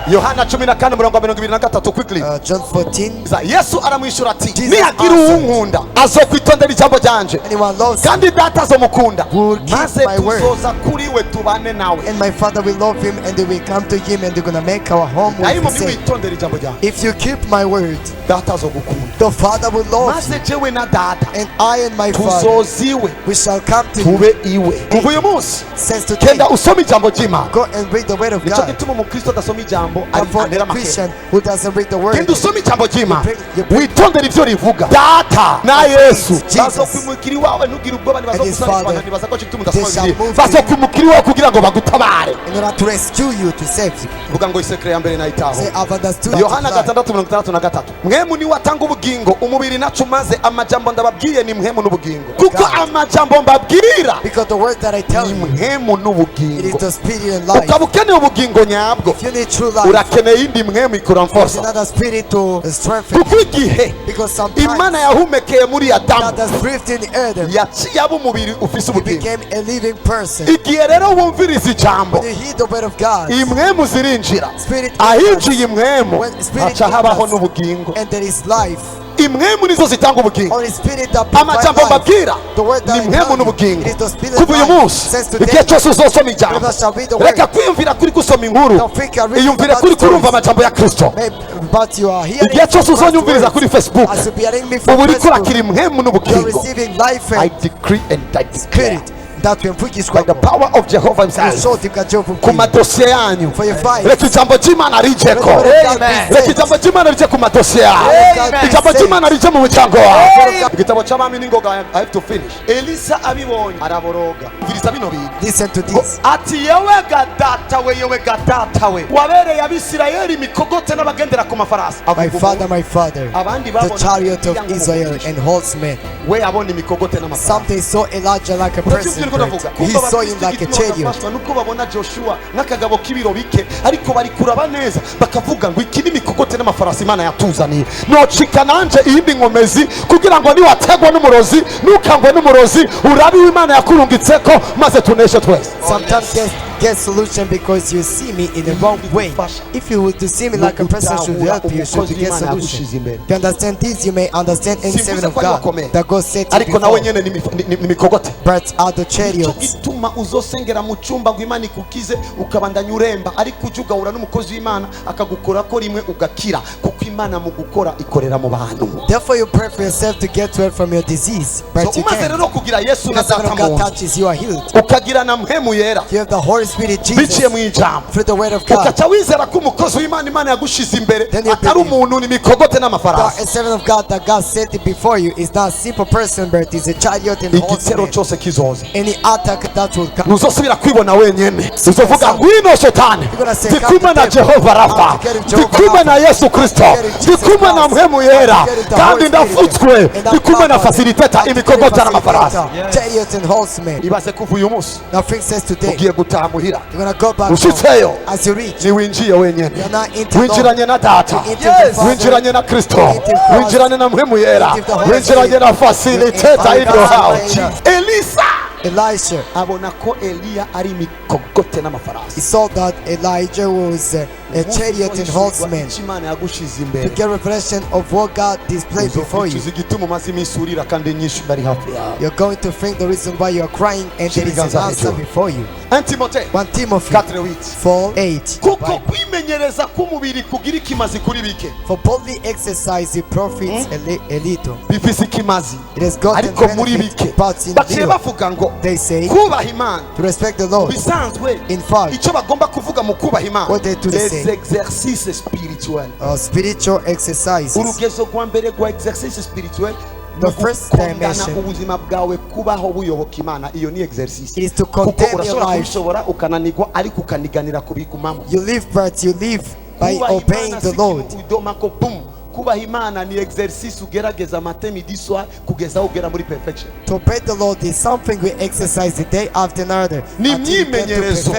Yohana 14:23 quickly. John 14. Yesu aramwishura ati nihagira uwunkunda azokwitondera ijambo ryanje kandi data azomukunda maze tuzoza kuri we tubane nawe. And my Father will love him and they will come to him and they're gonna make our home with him. If you keep my word, the Father will love you. And I and my Father, we shall come to you. Says to go and read the word of God. And for a Christian who doesn't read the word, witondera ivyo rivuga. Data na Yesu bazokwimukira iwawe kugira ngo bagutabare. In order to rescue you, to save you. Vuga ngo isekre ya mbere nayitaho. Say I've understood. Yohana 6:63. Mwemu ni watanga ubugingo, umubiri nacu maze amajambo ndababwiye ni mwemu n'ubugingo. Kuko amajambo mbabwira, because the word that I tell you, mwemu n'ubugingo. it is the spirit and life. Ukabukeneye ubugingo nyabwo, if you need true life, urakeneye indi mwemu ikuramforsa. Another spirit to strengthen. Kuko igihe because sometimes Imana yahumekeye muri Adamu, God has breathed in Adam, yaciye ab'umubiri ufise ubugingo. He became a living person. Igihe rero wumviriza ijambo, when you hear the word of God, imwemu zirinjira, spirit ahinjiye imwemu haca habaho n'ubugingo. And there is life. Imwemu nizo zitanga ubugingo. Amajambo mbabwira ni imwemu n'ubugingo. Kuva uyu munsi igihe cyose uzosoma ijambo, reka kwiyumvira kuri gusoma inkuru, iyumvire kuri kurumva amajambo ya Kristo. Igihe cyose uzonyumviriza kuri Facebook, ubu uriko urakira imwemu n'ubugingo. I decree and I declare by the power of Jehovah himself, ku madosiye yanyu, reka ijambo ry'Imana rijeko. Reka ijambo ry'Imana rije ku madosiye yanyu, ijambo ry'Imana rije mu muryango wawe. Igitabo cy'Abami n'ingoga, I have to finish. Elisa abibonye araboroga. Umviriza bino bintu. Listen to this. Ati yewe gadata we, yewe gadata we, wabereye Abisirayeli imikogote n'abagendera ku mafarasi. My father, the chariot of Israel and horsemen. We abona imikogote n'amafarasi. Something so Elijah like a person. He saw him like a chariot. Nuko babona Joshua n'akagabo k'ibiro bike, ariko bari kuraba neza bakavuga ngo iki ni imikogote n'amafarasi Imana yatuzaniye. Nocika nanje iyindi nkomezi kugira ngo niwategwa n'umurozi nukangwe n'umurozi urabi w'Imana yakurungitseko maze tuneshe twese. Sometimes get solution because you see me in the wrong way. If you would to see me like a person should help you, should get solution. If you understand this, you may understand any servant of God that God said to before. But are the chariots. Gituma uzosengera mu cyumba ngo Imana ikukize ukabandanya uremba, ariko ujya ugahura n'umukozi w'Imana akagukora ko rimwe ugakira, kuko Imana mu gukora ikorera mu bantu. Therefore you pray for yourself to get well from your disease, but you can't. Rero kugira Yesu na data God touches you are healed. Ukagira na mpemu yera. You have the Holy Spirit Jesus through the word of God. Ukaca wizera ko umukozi w'Imana Imana yagushize imbere atari umuntu n'imikogote n'amafarasi. A servant of God that God set it before you is not a simple person, but is a chariot and horseman. Any attack that will come. Nuzosubira kwibona wenyene. Uzovuga ngwino shetani. Ndikumwe na Jehova Rafa. Ndikumwe na Yesu Kristo. Ndikumwe na mpemu yera. Kandi ndafutswe. Ndikumwe na facilitator imikogote n'amafarasi. Chariot and horsemen. Ibaze kuva uyu munsi. Nothing says today. Ugiye gutaha muhira. You're going to go back home. as you reach. Ni winjiye wenyene. You're not into winjiranye na data. Winjiranye na Kristo. Winjiranye na mpemu yera. Winjiranye na facilitator in your house. Elisha abona ko Eliya ari mikogote n'amafarasi. He saw that Elijah was a chariot and horseman. To get revelation of what God displayed before you. You're going to think the reason why you are crying and there is an answer before you. 1 Timothy 4:8. For bodily exercise it profits a little. It has got a benefit, but in little. They say to respect the Lord. In fact, what they do say, spiritual exercises. The first dimension is to contain your life. You live, but you live by obeying the Lord. Kubaha Imana ni exercise ugerageza matemi diswa kugeza ugera muri perfection. To obey the Lord is something we exercise the day after another. Ni myimenyerezo.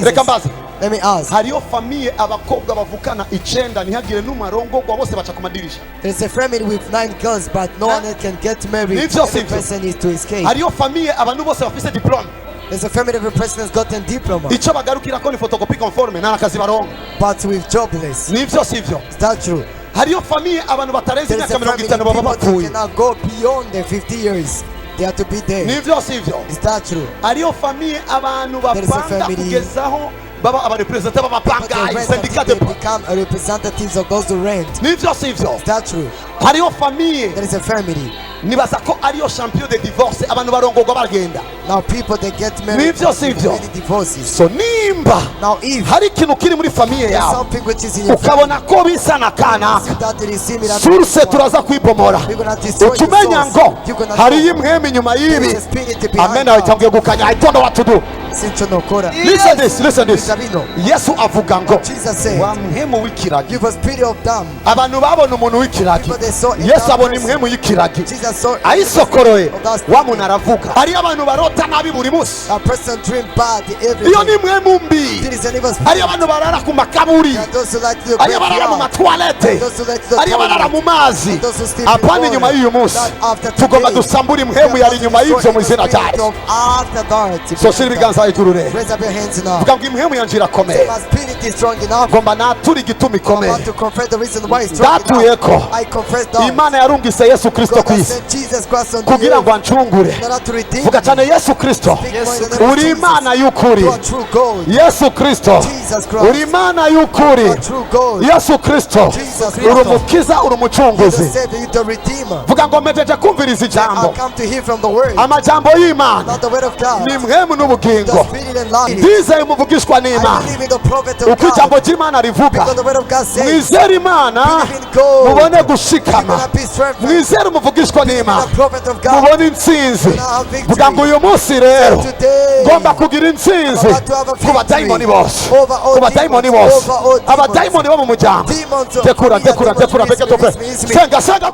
Reka mbaze. Let me ask. Hariho famille abakobwa bavukana 9 ntihagire n'umarongorwa bose baca ku madirisha. There's a family with 9 girls but no one can get married. Every person needs to escape. Hariho famille abantu bose bafise diplome. There's a family of a person has gotten diploma, icyo bagarukira ko ni photocopy conforme nta nakazi baronka, but with jobless. nivyo sivyo? Is that true? Hariyo famiye abantu batarenze There is a imyaka family 50 baba people that bapfuye, cannot go beyond the 50 years. They have to be there. nivyo sivyo? Is that true? Hariyo famiye abantu There is a bapanga family- kugezaho baba abarepresenta But b'abapangayi they syndicate, become a representatives of those who rent. nivyo sivyo? Is that true? Hariyo famiye There is a family. nibaza ko ariyo champion de divorce, abantu barongorwa bagenda, Now people they get married nivyo sivyo? many divorces. So nimba Now if hari ikintu kiri muri famiye there's yawe something which is in your family ukabona ko bisa na kanaka, that it is similar to surse this one, turaza kwibomora, we're gonna destroy the utumenya ngo source. You're gonna hariyo know imwemu inyuma there y'ibi. is a spirit behind Amen. Nawe that. itangiye gukanya, I don't know what to do. Since no kora. Listen this, listen this. Sabino. Yesu avuga ngo Jesus said, wa mhemu w'ikiragi. give us spirit of them. Abantu babona umuntu w'ikiragi, People they saw in Yesu that abona person. imhemu y'ikiragi, Jesus saw ayisokoroye of that wa muntu aravuga. Hariyo abantu barota nabi buri munsi, a person dream bad every iyo ni day. imhemu mbi. There is an evil spirit. Hariyo abantu barara ku makaburi, There are those who like to do hariyo barara mu graveyard. matwalete, Those who like to do hariyo barara mu mazi. Those who sleep in Apana water. inyuma y'uyu munsi That after tugomba today, dusambura we imhemu are yari going to inyuma y'ibyo destroy mu the izina rya spirit Yesu. of after that. So shira ibiganza hejuru rero, Raise up your hands now. vuga ngo imhemu yanjye irakomeye, My spirit is strong enough. ngomba natura igituma I'm ikomeye. about to confess the reason why it's strong Datuye enough. ko I confess that Imana yarungise Yesu Kristo God ku has isi sent Jesus Christ on the kugira earth ngo ancungure. in order to redeem Vuga me. cyane Yesu Kristo, Speak more in the name of uri Jesus. Imana y'ukuri. You are true God. Yesu Kristo, Jesus uri Christ. Imana y'ukuri. You are true God. Yesu Kristo, Jesus uri Christ. umukiza, uri You're the umucunguzi. Savior, you're the Redeemer. Vuga ngo mpejeje kumviriza I ijambo, come to hear from the Word, amajambo y'Imana not the Word of God. ni mwemu The n'ubugingo. Spirit and life. Ndizeye umuvugishwa I n'Imana, believe in the prophet of uko ijambo God. ry'Imana rivuga. Because the Word of God says, Mwizere Imana believe in God. mubone You're gushikama, gonna be strengthened. mwizere umuvugishwa Believe in n'Imana the prophet of God. mubone intsinzi. You're gonna have victory. Vuga ngo uyu munsi rero Today, ngomba kugira intsinzi I'm about to have a ku badayimoni bose, over all ku badayimoni demons, bose, over all demons. abadayimoni bo mu muryango. Demons of Dekura, familiar dekura, demons, dekura, release me, dekura. release me, release me. Senga, senga.